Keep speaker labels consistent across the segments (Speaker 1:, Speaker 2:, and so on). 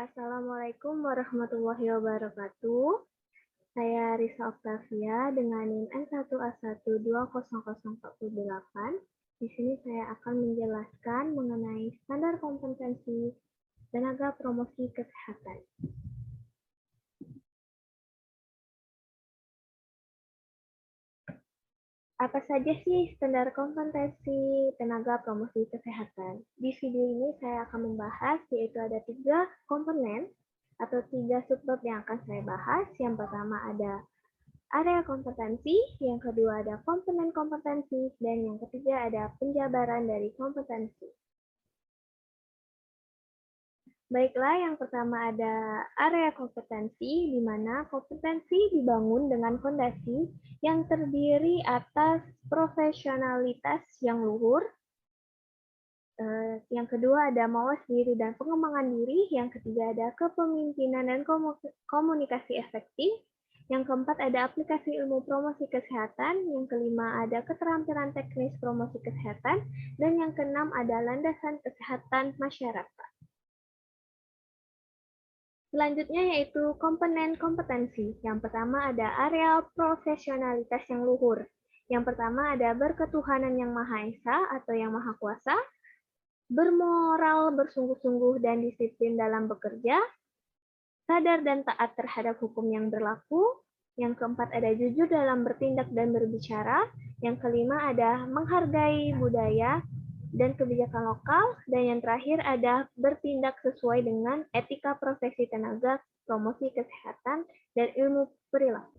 Speaker 1: Assalamualaikum warahmatullahi wabarakatuh. Saya Risa Oktavia dengan NIM N1A1200448. Di sini saya akan menjelaskan mengenai standar kompetensi tenaga promosi kesehatan. Apa saja sih standar kompetensi tenaga promosi kesehatan? Di video ini saya akan membahas yaitu ada 3 komponen atau 3 subbab yang akan saya bahas. Yang pertama ada area kompetensi, yang kedua ada komponen kompetensi, dan yang ketiga ada penjabaran dari kompetensi. Baiklah, yang pertama ada area kompetensi, di mana kompetensi dibangun dengan fondasi yang terdiri atas profesionalitas yang luhur. Yang kedua ada mawas diri dan pengembangan diri. Yang ketiga ada kepemimpinan dan komunikasi efektif. Yang keempat ada aplikasi ilmu promosi kesehatan. Yang kelima ada keterampilan teknis promosi kesehatan. Dan yang keenam ada landasan kesehatan masyarakat. Selanjutnya yaitu komponen kompetensi. Yang pertama ada area profesionalitas yang luhur. Yang pertama ada berketuhanan yang Maha Esa atau yang Maha Kuasa, bermoral, bersungguh-sungguh dan disiplin dalam bekerja, sadar dan taat terhadap hukum yang berlaku. Yang keempat ada jujur dalam bertindak dan berbicara. Yang kelima ada menghargai budaya dan kebijakan lokal, dan yang terakhir ada bertindak sesuai dengan etika profesi tenaga promosi kesehatan dan ilmu perilaku.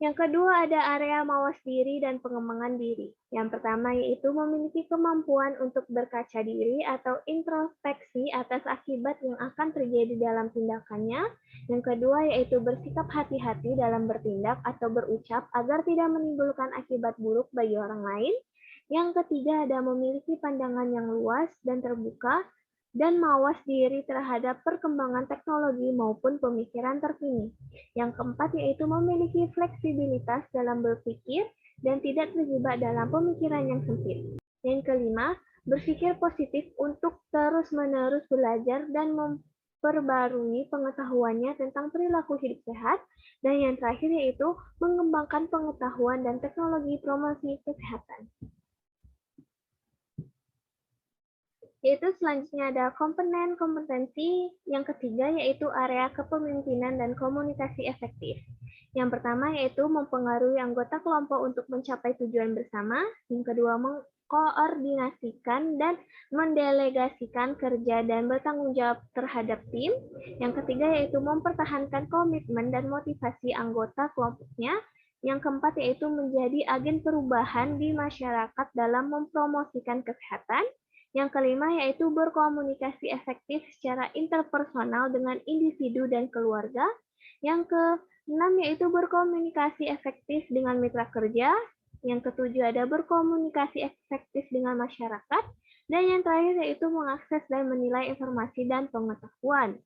Speaker 1: Yang kedua ada area mawas diri dan pengembangan diri. Yang pertama yaitu memiliki kemampuan untuk berkaca diri atau introspeksi atas akibat yang akan terjadi dalam tindakannya. Yang kedua yaitu bersikap hati-hati dalam bertindak atau berucap agar tidak menimbulkan akibat buruk bagi orang lain. Yang ketiga ada memiliki pandangan yang luas dan terbuka dan mawas diri terhadap perkembangan teknologi maupun pemikiran terkini. Yang keempat yaitu memiliki fleksibilitas dalam berpikir dan tidak terjebak dalam pemikiran yang sempit. Yang kelima, berpikir positif untuk terus-menerus belajar dan memperbarui pengetahuannya tentang perilaku hidup sehat. Dan yang terakhir yaitu mengembangkan pengetahuan dan teknologi promosi kesehatan. Yaitu selanjutnya ada komponen kompetensi yang ketiga yaitu area kepemimpinan dan komunikasi efektif. Yang pertama yaitu mempengaruhi anggota kelompok untuk mencapai tujuan bersama. Yang kedua mengkoordinasikan dan mendelegasikan kerja dan bertanggung jawab terhadap tim. Yang ketiga yaitu mempertahankan komitmen dan motivasi anggota kelompoknya. Yang keempat yaitu menjadi agen perubahan di masyarakat dalam mempromosikan kesehatan. Yang kelima yaitu berkomunikasi efektif secara interpersonal dengan individu dan keluarga. Yang keenam yaitu berkomunikasi efektif dengan mitra kerja. Yang ketujuh ada berkomunikasi efektif dengan masyarakat. Dan yang terakhir yaitu mengakses dan menilai informasi dan pengetahuan.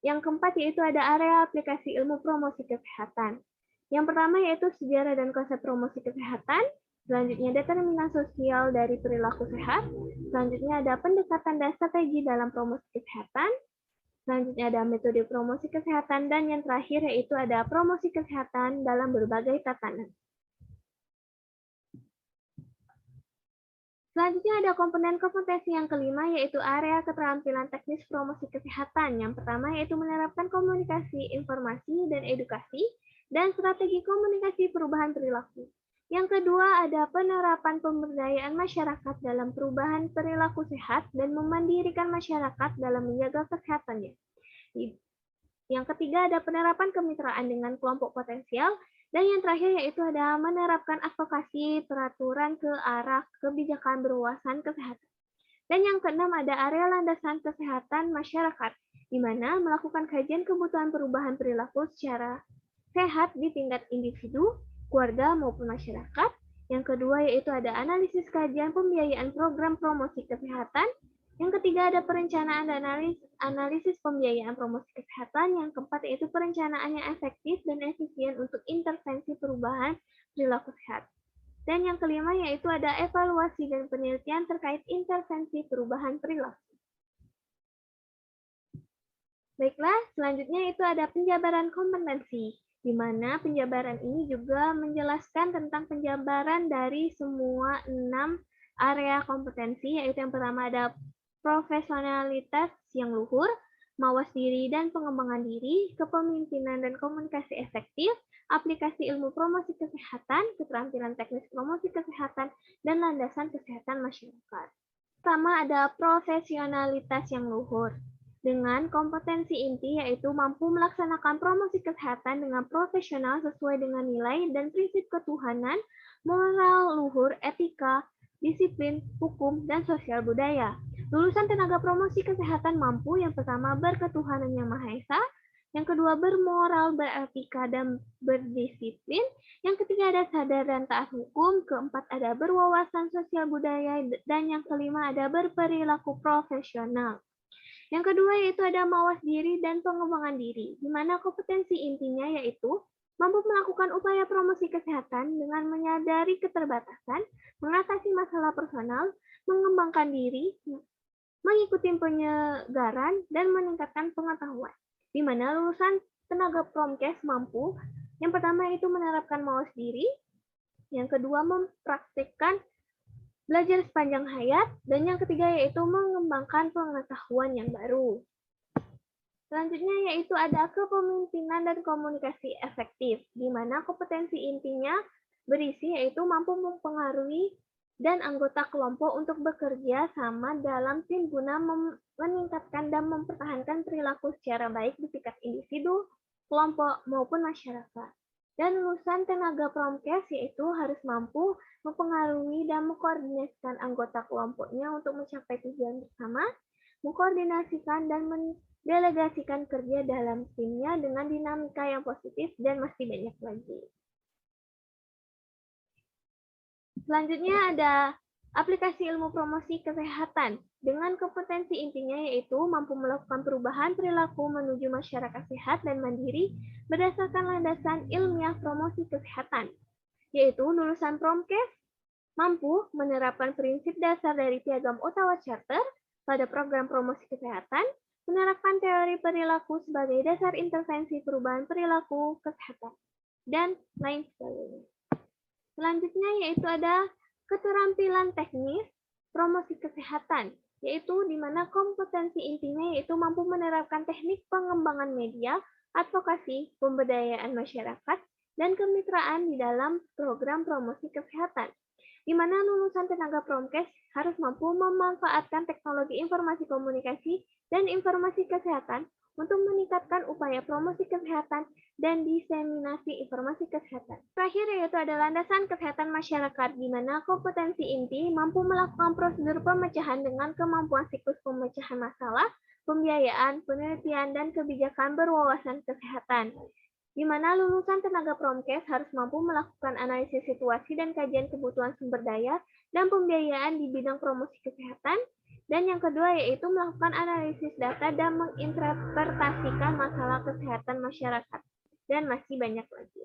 Speaker 1: Yang keempat yaitu ada area aplikasi ilmu promosi kesehatan. Yang pertama yaitu sejarah dan konsep promosi kesehatan. Selanjutnya determinan sosial dari perilaku sehat. Selanjutnya ada pendekatan dan strategi dalam promosi kesehatan. Selanjutnya ada metode promosi kesehatan. Dan yang terakhir yaitu ada promosi kesehatan dalam berbagai tatanan. Selanjutnya ada komponen kompetensi yang kelima yaitu area keterampilan teknis promosi kesehatan. Yang pertama yaitu menerapkan komunikasi, informasi, dan edukasi, dan strategi komunikasi perubahan perilaku. Yang kedua ada penerapan pemberdayaan masyarakat dalam perubahan perilaku sehat dan memandirikan masyarakat dalam menjaga kesehatannya. Yang ketiga ada penerapan kemitraan dengan kelompok potensial. Dan yang terakhir yaitu ada menerapkan advokasi peraturan ke arah kebijakan berwawasan kesehatan. Dan yang keenam ada area landasan kesehatan masyarakat, di mana melakukan kajian kebutuhan perubahan perilaku secara sehat di tingkat individu, keluarga maupun masyarakat. Yang kedua yaitu ada analisis kajian pembiayaan program promosi kesehatan. Yang ketiga ada perencanaan dan analisis pembiayaan promosi kesehatan. Yang keempat yaitu perencanaan yang efektif dan efisien untuk intervensi perubahan perilaku sehat. Dan yang kelima yaitu ada evaluasi dan penelitian terkait intervensi perubahan perilaku. Baiklah, selanjutnya itu ada penjabaran kompetensi, di mana penjabaran ini juga menjelaskan tentang penjabaran dari semua 6 area kompetensi, yaitu yang pertama ada profesionalitas yang luhur, mawas diri dan pengembangan diri, kepemimpinan dan komunikasi efektif, aplikasi ilmu promosi kesehatan, keterampilan teknis promosi kesehatan, dan landasan kesehatan masyarakat. Pertama ada profesionalitas yang luhur. Dengan kompetensi inti yaitu mampu melaksanakan promosi kesehatan dengan profesional sesuai dengan nilai dan prinsip ketuhanan, moral luhur, etika, disiplin, hukum, dan sosial budaya. Lulusan tenaga promosi kesehatan mampu yang pertama berketuhanan yang Maha Esa, yang kedua bermoral, beretika, dan berdisiplin, yang ketiga ada sadar dan taat hukum, keempat ada berwawasan sosial budaya, dan yang kelima ada berperilaku profesional. Yang kedua yaitu ada mawas diri dan pengembangan diri, di mana kompetensi intinya yaitu mampu melakukan upaya promosi kesehatan dengan menyadari keterbatasan, mengatasi masalah personal, mengembangkan diri, mengikuti penyegaran, dan meningkatkan pengetahuan. Di mana lulusan tenaga promkes mampu, yang pertama itu menerapkan mawas diri, yang kedua mempraktikkan belajar sepanjang hayat, dan yang ketiga yaitu mengembangkan pengetahuan yang baru. Selanjutnya yaitu ada kepemimpinan dan komunikasi efektif, di mana kompetensi intinya berisi yaitu mampu mempengaruhi dan anggota kelompok untuk bekerja sama dalam tim guna meningkatkan dan mempertahankan perilaku secara baik di tingkat individu, kelompok, maupun masyarakat. Dan lulusan tenaga promkes yaitu harus mampu mempengaruhi dan mengkoordinasikan anggota kelompoknya untuk mencapai tujuan bersama, mengkoordinasikan dan mendelegasikan kerja dalam timnya dengan dinamika yang positif, dan masih banyak lagi. Selanjutnya ada aplikasi ilmu promosi kesehatan. Dengan kompetensi intinya yaitu mampu melakukan perubahan perilaku menuju masyarakat sehat dan mandiri berdasarkan landasan ilmiah promosi kesehatan, yaitu lulusan Promkes mampu menerapkan prinsip dasar dari Piagam Ottawa Charter pada program promosi kesehatan, menerapkan teori perilaku sebagai dasar intervensi perubahan perilaku kesehatan, dan lain sebagainya. Selanjutnya yaitu ada keterampilan teknis promosi kesehatan, yaitu di mana kompetensi intinya yaitu mampu menerapkan teknik pengembangan media, advokasi, pemberdayaan masyarakat, dan kemitraan di dalam program promosi kesehatan, di mana lulusan tenaga promkes harus mampu memanfaatkan teknologi informasi komunikasi dan informasi kesehatan untuk meningkatkan upaya promosi kesehatan dan diseminasi informasi kesehatan. Terakhir yaitu ada landasan kesehatan masyarakat, di mana kompetensi inti mampu melakukan prosedur pemecahan dengan kemampuan siklus pemecahan masalah, pembiayaan, penelitian, dan kebijakan berwawasan kesehatan, di mana lulusan tenaga promkes harus mampu melakukan analisis situasi dan kajian kebutuhan sumber daya dan pembiayaan di bidang promosi kesehatan. Dan yang kedua yaitu melakukan analisis data dan menginterpretasikan masalah kesehatan masyarakat. Dan masih banyak lagi.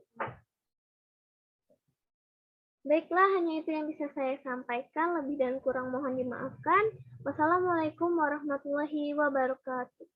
Speaker 1: Baiklah, hanya itu yang bisa saya sampaikan. Lebih dan kurang mohon dimaafkan. Wassalamualaikum warahmatullahi wabarakatuh.